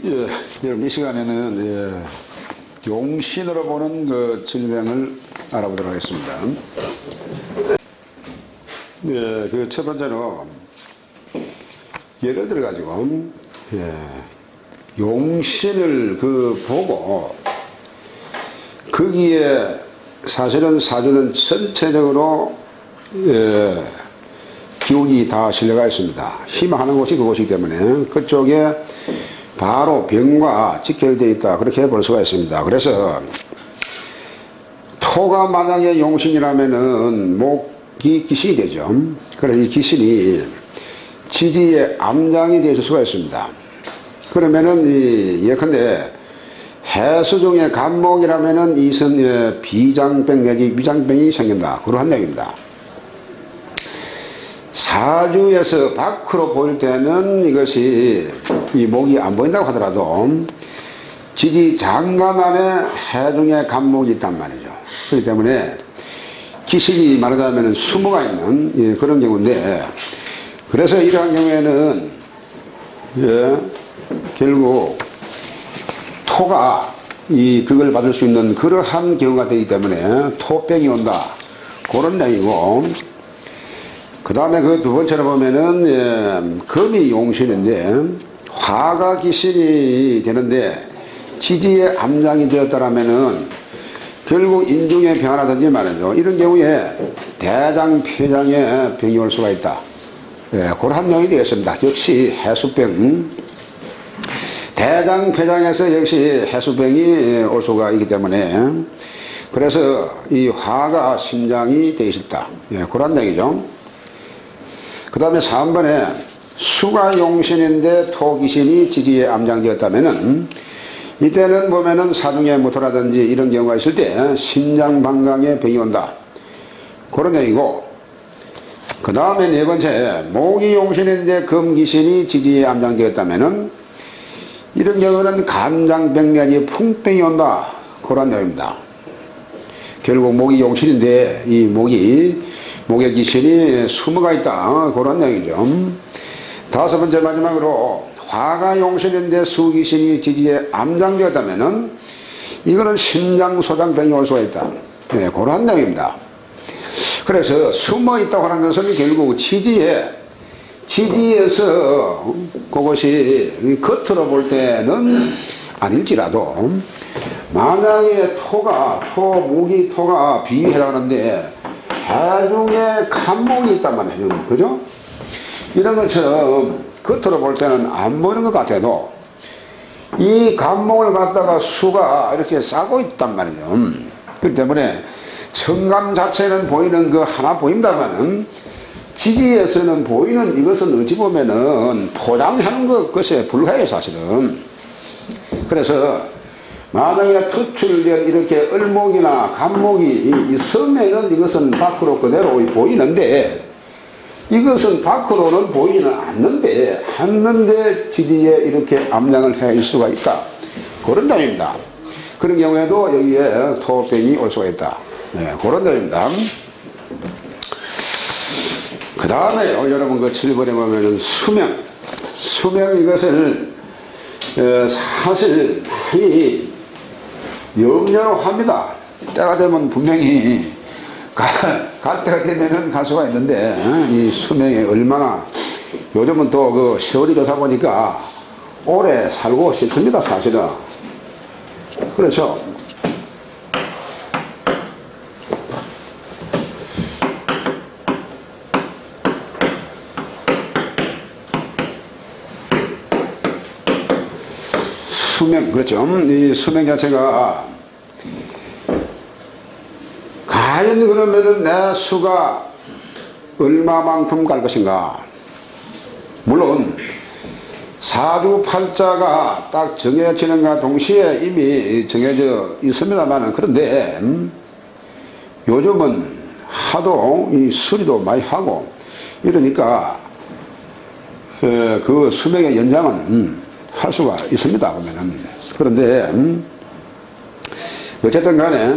예, 여러분 이 시간에는 용신으로 보는 그 질병을 알아보도록 하겠습니다. 그 첫 번째로 예를 들어 가지고 용신을 보고 거기에 사실은 사주는 전체적으로 기운이 다 실려가 있습니다. 희망하는 곳이 그곳이기 때문에 그쪽에 바로 병과 직결되어 있다, 그렇게 볼 수가 있습니다. 그래서 토가 만약에 용신이라면은 목이 기신이 되죠. 그래서 이 기신이 지지의 암장이 되실 수가 있습니다. 그러면은 예컨대 해수 중에 간목이라면은 이선 비장병 내지 위장병이 생긴다, 그러한 내용입니다. 사주에서 밖으로 보일 때는 이것이 이 목이 안 보인다고 하더라도 지지 장간 안에 해중에 간목이 있단 말이죠. 그렇기 때문에 기신이 말하자면 숨어가 있는 그런 경우인데, 그래서 이러한 경우에는 결국 토가 그걸 받을 수 있는 그러한 경우가 되기 때문에 토병이 온다, 그런 내용이고, 그 다음에 그 두 번째로 보면은 금이 용신인데 화가 기신이 되는데 지지의 암장이 되었다라면은 결국 인중의 병이라든지 말이죠. 이런 경우에 대장, 폐장에 병이 올 수가 있다. 그러한 내용이 되겠습니다. 역시 해수병, 대장, 폐장에서 역시 해수병이 올 수가 있기 때문에, 그래서 이 화가 심장이 되어 있다. 그런 내용이죠. 그 다음에 3번에 수가 용신인데 토기신이 지지에 암장되었다면은 이때는 보면은 사중에 무토라든지 이런 경우가 있을 때 심장방광에 병이 온다, 그런 얘기고, 그 다음에 네 번째 목이 용신인데 금기신이 지지에 암장되었다면은 이런 경우는 간장병 내지 풍병이 온다, 그런 내용입니다. 결국 목이 용신인데 이 목의 기신이 숨어가 있다, 그런 내용이죠. 다섯 번째 마지막으로 화가 용신인데 수기신이 지지에 암장되었다면은 이거는 심장소장병이 올 수가 있다, 그런 내용입니다. 그래서 숨어 있다고 하는 것은 결국 지지에서 그것이 겉으로 볼 때는 아닐지라도 만약에 목이 토가 비해라는데 해중에 간목이 있단 말이에요. 그죠? 이런 것처럼 겉으로 볼 때는 안 보이는 것 같아도 이 간목을 갖다가 수가 이렇게 싸고 있단 말이죠. 그렇기 때문에 청감 자체는 보이는 그 하나 보인다면은 지지에서는 보이는 이것은 어찌 보면은 포장하는 것에 불과해요, 사실은. 그래서 만약에 투출된 이렇게 을목이나 간목이 있으면은 이것은 밖으로 그대로 보이는데, 이것은 밖으로는 보이는 않는데 지지에 이렇게 암장을 할 수가 있다, 그런 내용입니다. 그런 경우에도 여기에 토병이 올 수가 있다, 그런 내용입니다. 그 다음에 여러분 그 7번에 보면은 수명 이것을 사실 많이 염려로 합니다. 때가 되면 분명히 갈 때가 되면은 갈 수가 있는데, 이 수명이 얼마나, 요즘은 또 그 세월이 좋다 보니까 오래 살고 싶습니다, 사실은. 그래서 수명, 그렇죠. 이 수명 자체가 과연 그러면은 내 수가 얼마만큼 갈 것인가. 물론 사주팔자가 딱 정해지는가 동시에 이미 정해져 있습니다만은, 그런데 요즘은 하도 이 수리도 많이 하고 이러니까 그 수명의 연장은 할 수가 있습니다, 보면은. 그런데 어쨌든 간에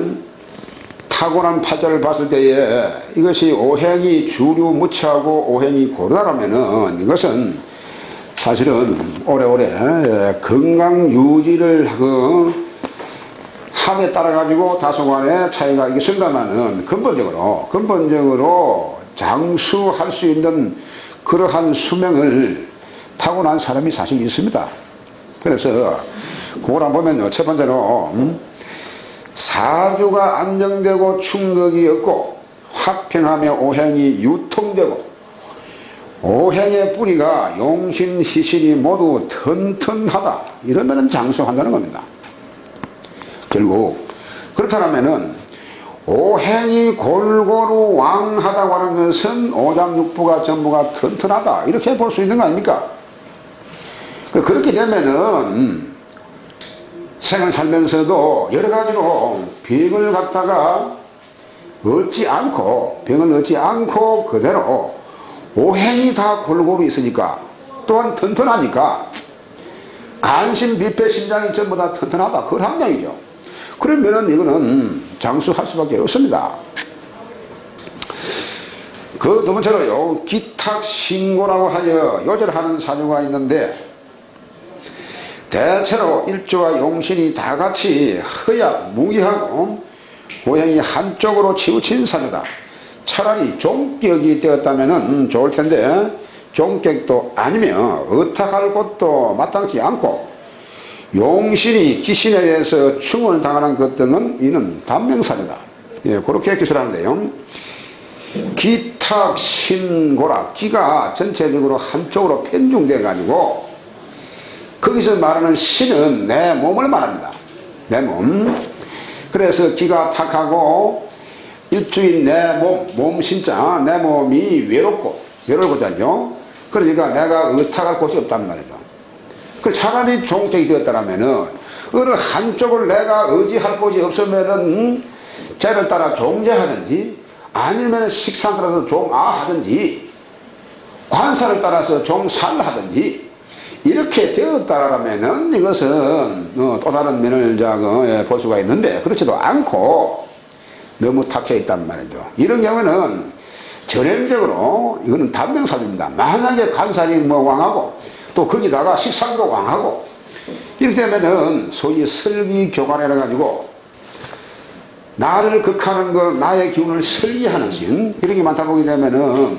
타고난 팔자를 봤을 때에 이것이 오행이 주류 무치하고 오행이 고르다라면은 이것은 사실은 오래오래 건강 유지를 함에 따라 가지고 다소간의 차이가 있습니다만은 근본적으로 장수할 수 있는 그러한 수명을 타고난 사람이 사실 있습니다. 그래서 그걸 한번 보면요, 첫 번째로 사주가 안정되고 충격이 없고 화평하며 오행이 유통되고 오행의 뿌리가 용신, 희신이 모두 튼튼하다, 이러면은 장수한다는 겁니다. 결국 그렇다면은 오행이 골고루 왕하다고 하는 것은 오장육부가 전부가 튼튼하다, 이렇게 볼 수 있는 거 아닙니까? 그렇게 되면은 생을 살면서도 여러 가지로 병을 얻지 않고 그대로 오행이 다 골고루 있으니까, 또한 튼튼하니까 간신, 비폐, 심장이 전부 다 튼튼하다, 그걸 함량이죠. 그러면은 이거는 장수할 수밖에 없습니다. 그 두 번째로요, 기탁신고라고 하여 요절하는 사주가 있는데, 대체로 일조와 용신이 다 같이 허약, 무기하고 오행이 한쪽으로 치우친 사주다. 차라리 종격이 되었다면 좋을 텐데 종격도 아니며 의탁할 곳도 마땅치 않고 용신이 기신에 의해서 충을 당하는 것 등은 이는 단명사주다. 예, 그렇게 기술하는데요. 기탁신고라, 기가 전체적으로 한쪽으로 편중돼 가지고 거기서 말하는 신은 내 몸을 말합니다. 내 몸. 그래서 기가 탁하고 일주인 내 몸 신자, 내 몸이 외롭고자죠. 그러니까 내가 의탁할 곳이 없단 말이죠. 그 차라리 종격이 되었다면은 어느 한쪽을 내가 의지할 곳이 없으면은 죄를 따라 종제하든지, 아니면 식상 따라서 종아하든지, 관사를 따라서 종살하든지, 이렇게 되었다라면은 이것은 또 다른 면을 볼 수가 있는데, 그렇지도 않고 너무 탁해 있단 말이죠. 이런 경우는 전형적으로 이거는 단명사주입니다. 만약에 간살이 왕하고 또 거기다가 식상도 왕하고 이렇게 되면은 소위 설기교관이라 가지고 나를 극하는 것, 나의 기운을 설기하는 신, 이런 게 많다 보게 되면은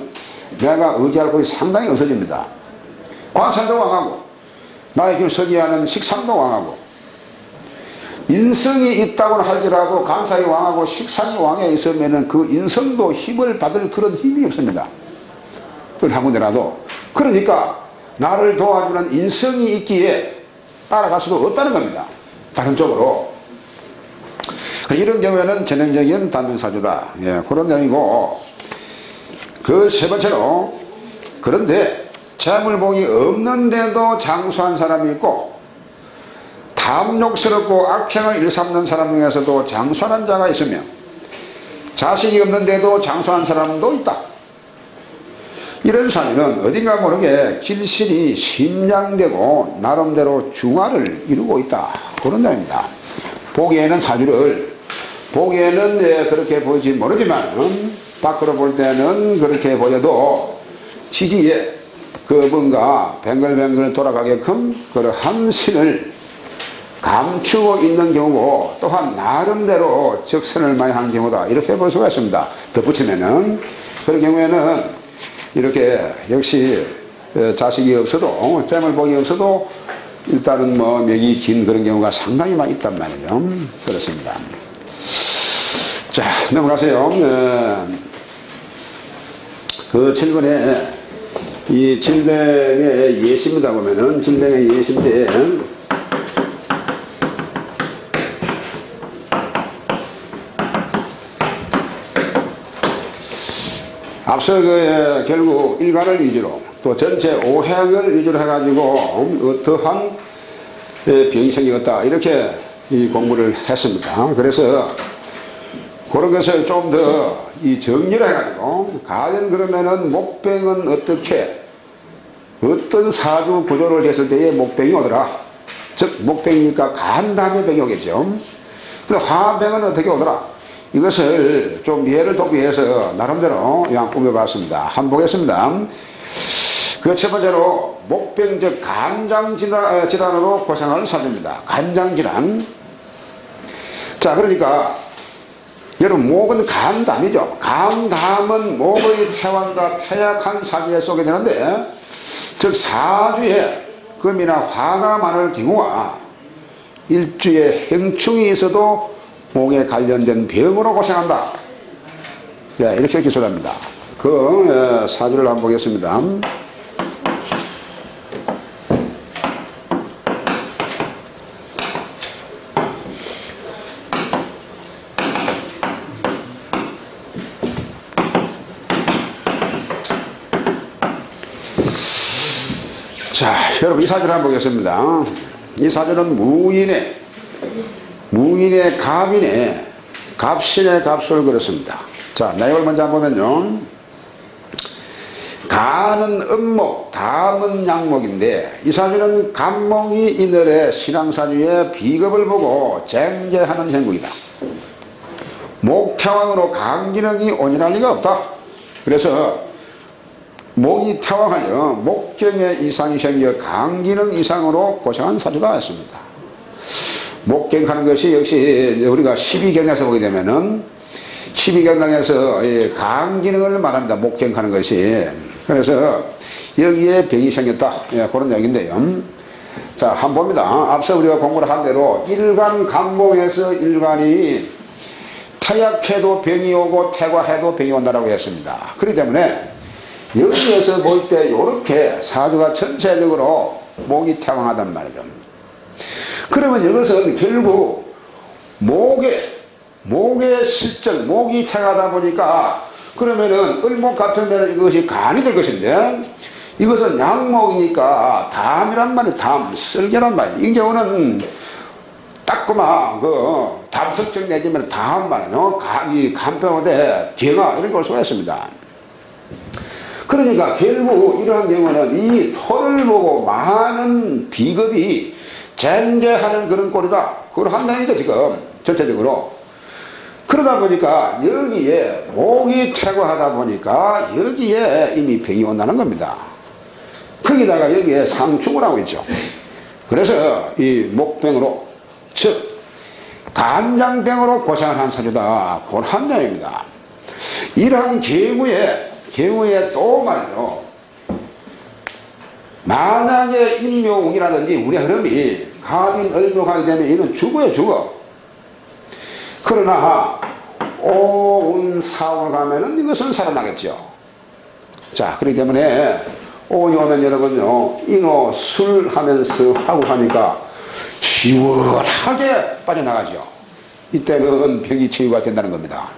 내가 의지할 곳이 상당히 없어집니다. 관살도 왕하고 나의 기운을 설기하는 식상도 왕하고, 인성이 있다고 할지라도 간살이 왕하고 식상이 왕에 있으면은 그 인성도 힘을 받을 그런 힘이 없습니다. 그걸 한군데라도. 그러니까 나를 도와주는 인성이 있기에 따라갈 수도 없다는 겁니다. 다른 쪽으로. 이런 경우에는 전형적인 단명사주다. 예, 그런 내용이고, 그 세 번째로, 그런데 재물복이 없는데도 장수한 사람이 있고, 탐욕스럽고 악행을 일삼는 사람 중에서도 장수하는 자가 있으며, 자식이 없는데도 장수한 사람도 있다. 이런 사람은 어딘가 모르게 길실이 심량되고 나름대로 중화를 이루고 있다, 그런 내용입니다. 보기에는 그렇게 보이지 모르지만 밖으로 볼 때는 그렇게 보여도 지지에 뭔가 뱅글뱅글 돌아가게끔 그러한 신을 감추고 있는 경우고, 또한 나름대로 적선을 많이 한 경우다, 이렇게 볼 수가 있습니다. 덧붙이면은 그런 경우에는 이렇게 역시 자식이 없어도, 재물복이 없어도 일단은 맥이 긴 그런 경우가 상당히 많이 있단 말이죠. 그렇습니다. 자, 넘어가세요. 그 7번에 이 질병의 예시입니다. 보면은 질병의 예시인데, 앞서 결국 일간을 위주로 또 전체 오행을 위주로 해가지고 어떠한 병이 생겼다, 이렇게 이 공부를 했습니다. 그래서 그런 것을 좀 더 정리를 해가지고, 가령 그러면은 목병은 어떤 사주 구조를 했을 때에 목병이 오더라. 즉 목병이니까 간 다음에 병이 오겠죠. 근데 화병은 어떻게 오더라. 이것을 좀 이해를 돕기 위해서 나름대로 그냥 꾸며봤습니다. 한번 보겠습니다. 그 첫 번째로 목병 즉 간장질환으로 고생할 사주입니다. 간장질환. 자, 그러니까 여러분 목은 간담이죠. 간담은 목의 태왕과 태약한 사주에 쏘게 되는데, 즉 사주에 금이나 화가 많을 경우와 일주에 행충이 있어도 목에 관련된 병으로 고생한다. 네, 이렇게 기술합니다. 그 사주를 한번 보겠습니다. 자, 여러분 이 사주를 한번 보겠습니다. 이 사주는 무인의 갑인의 갑신의 갑수를 그렸습니다. 자, 내용을 먼저 한번 보면요. 간은 음목, 담은 양목인데, 이 사주는 갑목이 이늘의 신앙사주의 비겁을 보고 쟁제하는 행국이다. 목태왕으로 간기능이 온전할 리가 없다. 그래서 목이 태왕하여 목경에 이상이 생겨 간기능 이상으로 고생한 사주다 했습니다. 목경하는 것이 역시 우리가 12경에서 보게 되면은 12경당에서 간기능을 말합니다. 목경하는 것이. 그래서 여기에 병이 생겼다. 예, 그런 얘기인데요. 자, 한번 봅니다. 앞서 우리가 공부를 한 대로 일간 간목에서 일간이 태약해도 병이 오고 태과해도 병이 온다라고 했습니다. 그렇기 때문에 여기에서 볼 때 이렇게 사주가 전체적으로 목이 태왕하단 말이죠. 그러면 이것은 결국 목의 실정, 목이 태가다 보니까 그러면은 을목 같으면 이것이 간이 될 것인데, 이것은 양목이니까 담이란 말이에요. 담, 쓸개란 말이에요. 이 경우는 따끔한 담석정 내지면 담 말이에요. 이 간병어대 경화 이런 걸 올 수가 있습니다. 그러니까 결국 이러한 경우는 이 토를 보고 많은 비겁이 쟁제하는 그런 꼴이다. 그걸 한다니까 지금 전체적으로. 그러다 보니까 여기에 목이 퇴거하다 보니까 여기에 이미 병이 온다는 겁니다. 거기다가 여기에 상충을 하고 있죠. 그래서 이 목병으로, 즉 간장병으로 고생을 한 사주다. 그건 한 내용입니다. 이러한 경우에 또 말이요, 만약에 인묘운이라든지 운의 흐름이 갑인 을묘하게 되면 이는 죽어. 그러나 오운 사운을 가면은 이것은 살아나겠죠. 자, 그렇기 때문에 오운이 오면 여러분요, 인호 술 하면서 하고 하니까 시원하게 빠져나가죠. 이때는 병이 치유가 된다는 겁니다.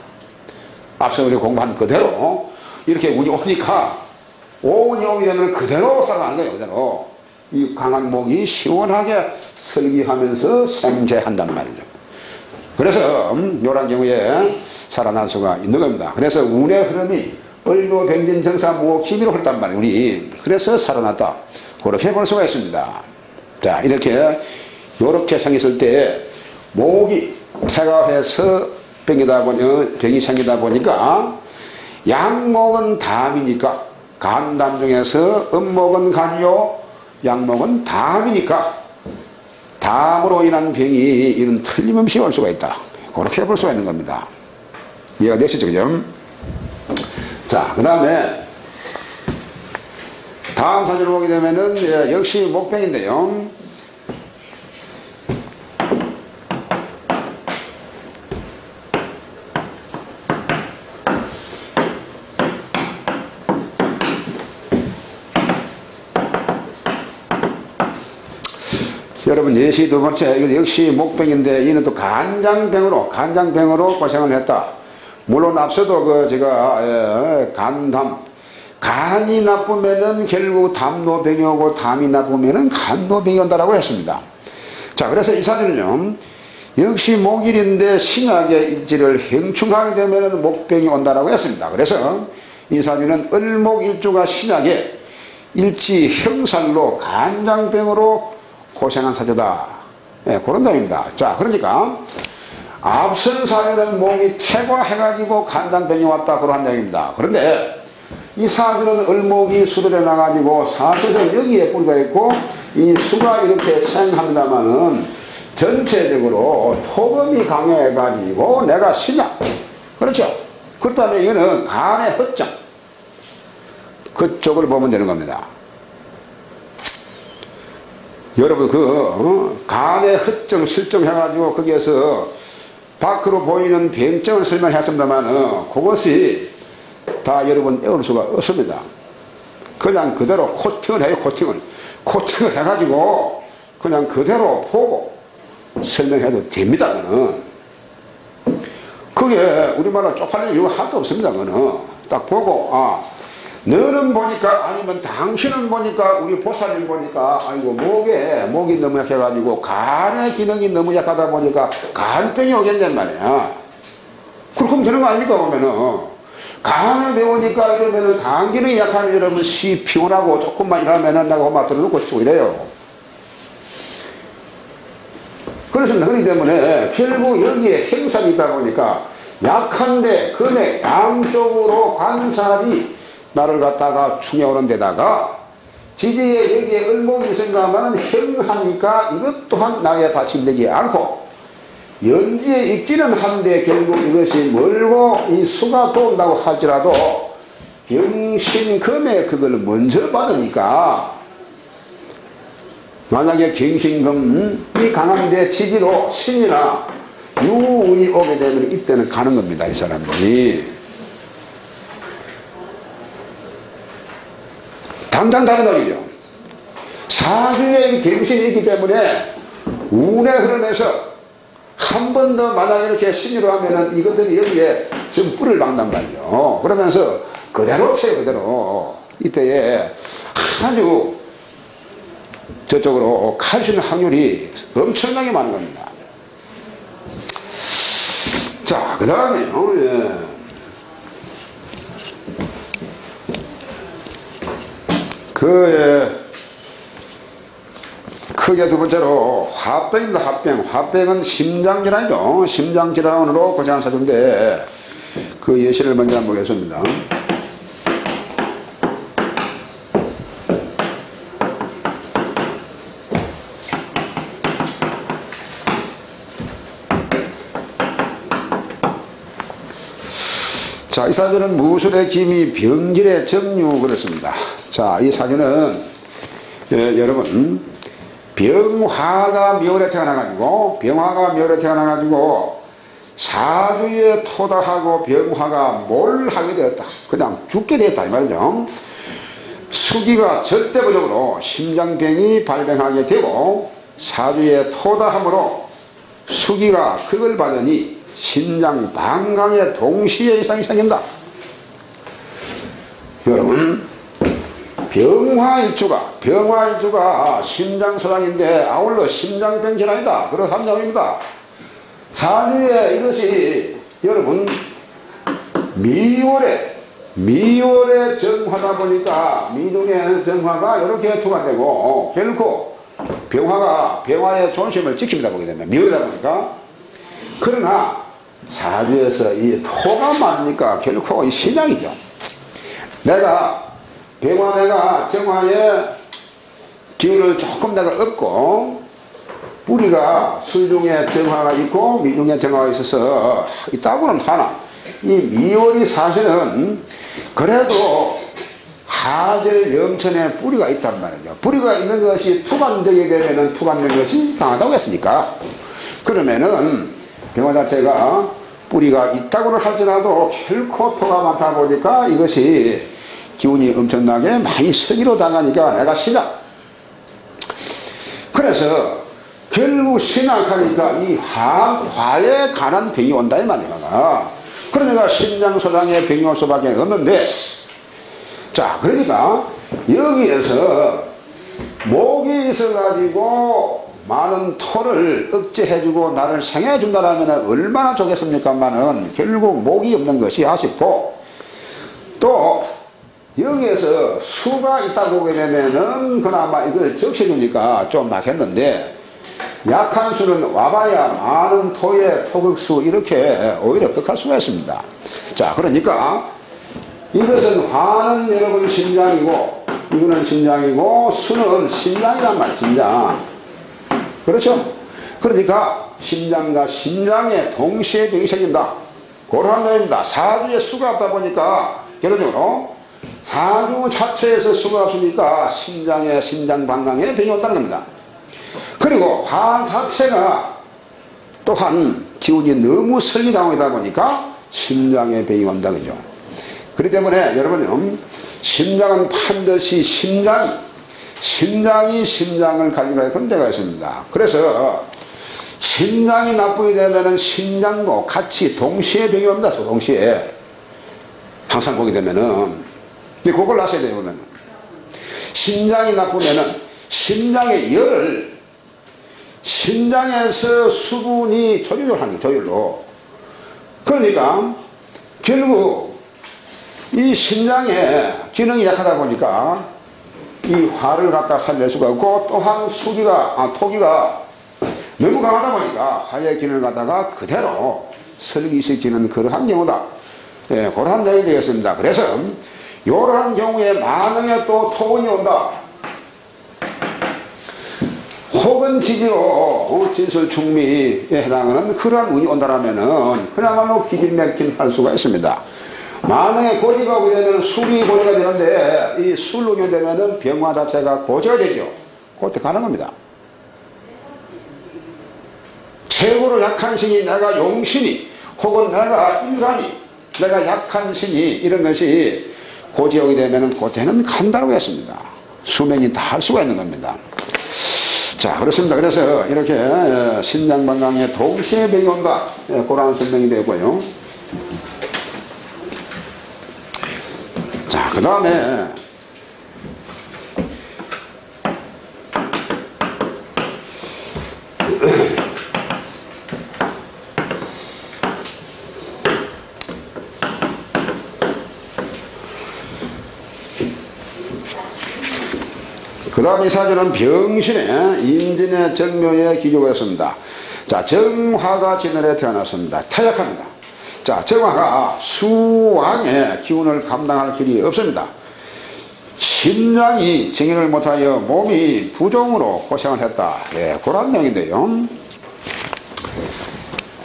앞서 우리 공부한 그대로 이렇게 운이 오니까 오운이 오게 되면 그대로 살아나는 거예요. 그대로 이 강한 목이 시원하게 설기하면서 생재한단 말이죠. 그래서 요런 경우에 살아날 수가 있는 겁니다. 그래서 운의 흐름이 을묘 병진 정사 무옥 희미로 흐르단 말이에요. 우리 그래서 살아났다. 그렇게 볼 수가 있습니다. 자, 이렇게 생겼을 때 목이 태가해서 병이 생기다 보니까 양목은 담이니까, 간담 중에서 음목은 간요, 양목은 담이니까 담으로 인한 병이 이는 틀림없이 올 수가 있다. 그렇게 볼 수가 있는 겁니다. 이해가 되시죠? 그죠? 자, 그 다음에 다음 사주를 보게 되면은 역시 목병인데요. 여러분, 예시 두 번째, 이거 역시 목병인데, 이는 또 간장병으로 고생을 했다. 물론 앞서도 제가 간이 나쁘면은 결국 담노병이 오고, 담이 나쁘면은 간노병이 온다라고 했습니다. 자, 그래서 이 사주는요, 역시 목일인데 신약의 일지를 행충하게 되면은 목병이 온다라고 했습니다. 그래서 이 사주는 을목일주가 신약의 일지 형살로 간장병으로 고생한 사주다. 예, 그런 내용입니다. 자, 그러니까 앞선 사주는 목이 퇴과해가지고 간장병이 왔다. 그런 내용입니다. 그런데 이 사주는 을목이 수들에 나가지고 사주에서 여기에 뿌리가 있고 이 수가 이렇게 생합니다마는 전체적으로 토금이 강해가지고 내가 신약. 그렇죠? 그렇다면 이거는 간의 허정. 그쪽을 보면 되는 겁니다. 여러분 간의 허정 실정해가지고 거기에서 밖으로 보이는 병증을 설명했습니다만 그것이 다 여러분 외울 수가 없습니다. 그냥 그대로 코팅을 해요. 코팅을 해가지고 그냥 그대로 보고 설명해도 됩니다. 그는 그게 우리말로 쪽팔릴 이유가 하나도 없습니다. 그는 딱 보고 너는 보니까 아니면 당신은 보니까 우리 보살님 보니까 아이고 목이 너무 약해가지고 간의 기능이 너무 약하다 보니까 간병이 오겠냔 말이야. 그렇게 하면 되는 거 아닙니까? 보면은 간을 배우니까 이러면은 간 기능이 약하면 여러분 피곤하고 조금만 일하면은 내가 엄마 들어놓고 쓰고 이래요. 그렇습니다. 그렇기 때문에 결국 여기에 행살이 있다 보니까 약한데 근에 양쪽으로 관살이 나를 갖다가 충해오는 데다가 지지에 여기에 을목이 있은가 하면 행하니까 이것 또한 나에 받침되지 않고 연지에 있기는 한데 결국 이것이 멀고 이 수가 또 온다고 할지라도 경신금에 그걸 먼저 받으니까 만약에 경신금이 강한데 지지로 신이나 유운이 오게 되면 이때는 가는 겁니다. 이 사람들이. 당장 다른 얘기죠. 사주에 경신이 있기 때문에 운에 흐름에서 한 번 더 만약 이렇게 신유로 하면은 이것들이 여기에 좀 뿔을 박는단 말이죠. 그러면서 그대로 쳐요. 그대로. 이때에 아주 저쪽으로 갈 수 있는 확률이 엄청나게 많은 겁니다. 자, 그 다음에요. 크게 두 번째로 화병입니다. 화병은 심장질환이죠. 심장질환으로 고생하는 사주인데 그 예시를 먼저 한번 보겠습니다. 자, 이 사주는 무술의 기미, 병질의 정유 그렇습니다. 자, 이 사주는 여러분 병화가 묘월에 태어나가지고 사주에 토다하고 병화가 뭘 하게 되었다. 그냥 죽게 되었다 이 말이죠. 수기가 절대부적으로 심장병이 발병하게 되고 사주에 토다함으로 수기가 그걸 받으니 심장 방광에 동시에 이상이 생긴다. 여러분 병화일주가 심장소장인데 아울러 심장병 질환이다. 그런 점입니다. 사주에 이것이 여러분 미월에 정화다 보니까 미동의 정화가 이렇게 투과되고 결코 병화의 존심을 지킵니다. 보게 되면 미월이다 보니까. 그러나 사주에서 이 토가 많으니까 결코 이 신약이죠. 내가 정화의 기운을 조금 내가 얻고 뿌리가 술중에 정화가 있고 미중에 정화가 있어서 있다고는 하나 이 미월이 사실은 그래도 하절 영천에 뿌리가 있단 말이죠. 뿌리가 있는 것이 투간되게 되면은 투간된 것이 당하다고 했으니까 그러면은 병화 자체가 뿌리가 있다고는 할지라도 결코 토가 많다 보니까 이것이 기운이 엄청나게 많이 서기로 당하니까 내가 신약. 그래서 결국 신약하니까 이 화에 관한 병이 온다 이 말이야. 그러니까 심장소장에 병이 올 수밖에 없는데 자 그러니까 여기에서 목이 있어가지고 많은 토를 억제해주고 나를 생해준다라면 얼마나 좋겠습니까만은 결국 목이 없는 것이 아쉽고 또 여기에서 수가 있다고 보게 되면은 그나마 이걸 적셔주니까 좀 낫겠는데 약한 수는 와봐야 많은 토의 토극수 이렇게 오히려 극할 수가 있습니다. 자 그러니까 이것은 화는 여러분 심장이고, 이거는 심장이고, 수는 심장이란 말, 심장. 그렇죠? 그러니까 심장과 심장에 동시에 병이 생긴다. 그런 내용입니다. 사주에 수가 없다 보니까 결론적으로 사주 자체에서 수가 없으니까 심장에 심장 방광에 병이 온다는 겁니다. 그리고 화 자체가 또한 기운이 너무 설기당하다 보니까 심장에 병이 온다 그죠. 그렇기 때문에 여러분은 심장은 반드시 심장이 심장을 가지고 문제가 있습니다. 그래서 심장이 나쁘게 되면은 심장도 같이 동시에 병이 옵니다. 동시에 항상 보게 되면은 그걸 아셔야 돼요. 그러면 심장이 나쁘면은 심장의 열을 심장에서 수분이 조절하는 조절로 그러니까 결국 이 심장의 기능이 약하다 보니까 이 화를 갖다 살릴 수가 없고 또한 토기가 너무 강하다 보니까 화의 기능을 갖다가 그대로 설기시키는 그러한 경우다. 예, 그러한 내용이 되겠습니다. 그래서 이러한 경우에 만약에 또 토건이 온다. 혹은 지지로 진술충미에 해당하는 그러한 운이 온다라면은 그야말로 기진맥진할 수가 있습니다. 만약에 고지가 오게 되면 술이 고지가 되는데 이 술로 오게 되면은 병화 자체가 고지가 되죠. 그때 가는 겁니다. 최고로 약한 신이 내가 용신이 혹은 내가 인간이 내가 약한 신이 이런 것이 고지가 오게 되면은 그때는 간다고 했습니다. 수명이 다 할 수가 있는 겁니다. 자, 그렇습니다. 그래서 이렇게 심장방광에 동시에 병이 온다. 그런 설명이 되고요. 자, 그 다음에 이 사주는 병신의 임진의 정묘에 기록을 했습니다. 자, 정화가 진월에 태어났습니다. 타약합니다. 자, 정화가 수왕의 기운을 감당할 길이 없습니다. 심장이 정액을 못하여 몸이 부종으로 고생을 했다. 예, 그런 내용인데요.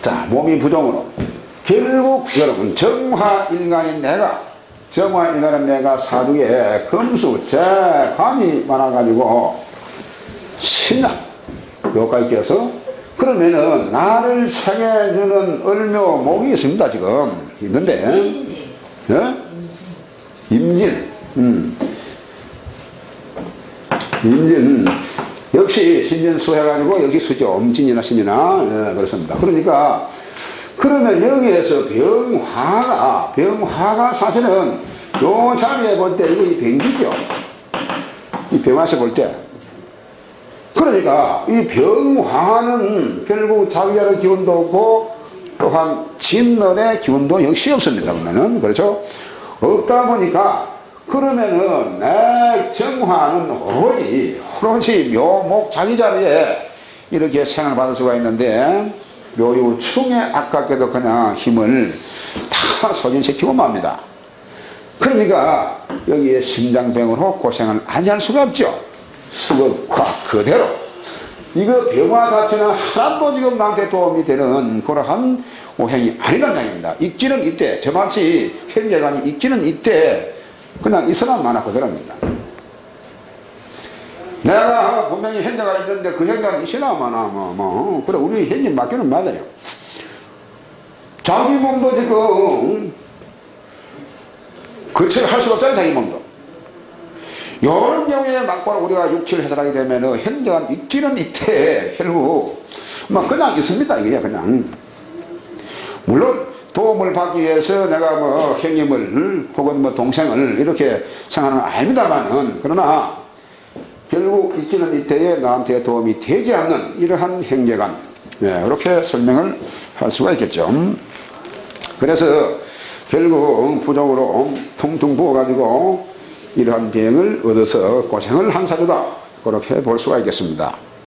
자, 몸이 부종으로. 결국 여러분 정화인간인 내가 사주에 금수, 재관이 많아가지고 신약 요까지 껴서 그러면은 나를 생해주는 을묘 목이 있습니다. 지금 있는데 예? 임진 임진 역시 신진수 해가지고 여기 수죠. 엄진이나 신이나 예, 그렇습니다. 그러니까 그러면 여기에서 병화가 사실은 요 자리에 볼 때 이거 병기죠. 이 병화에서 볼 때. 그러니까 이 병화는 결국 자기의 기운도 없고 또한 진월의 기운도 역시 없습니다. 그러면은 그렇죠. 없다 보니까 그러면은 내 정화는 오로지 묘목 자기 자리에 이렇게 생을 받을 수가 있는데 묘유충에 아깝게도 그냥 힘을 다 소진시키고 맙니다. 그러니까 여기에 심장병으로 고생을 안 할 수가 없죠. 수급과 그대로 이거 병화 자체는 하나도 지금 나한테 도움이 되는 그러한 오행이 아니란 얘기입니다. 있기는 이때 저마치 현재관이 있기는 이때 그냥 있어만 많아 그대로입니다. 내가 분명히 현재가 있는데 그 현재가 있으나 마나 그래 우리 현재 맡기는 맞아요. 자기 몸도 지금 거쳐를 할 수가 없잖아요. 자기 몸도. 이런 경우에 막바로 우리가 육치를 해설하게 되면 현재가 있기는 이때 결국 막 그냥 있습니다. 이게 그냥 물론 도움을 받기 위해서 내가 뭐 형님을 혹은 뭐 동생을 이렇게 생각하는 건 아닙니다만은 그러나 결국 있기는 이때에 나한테 도움이 되지 않는 이러한 행제관 이렇게 설명을 할 수가 있겠죠. 그래서 결국 부족으로 퉁퉁 부어가지고 이러한 병을 얻어서 고생을 한 사주다 그렇게 볼 수가 있겠습니다.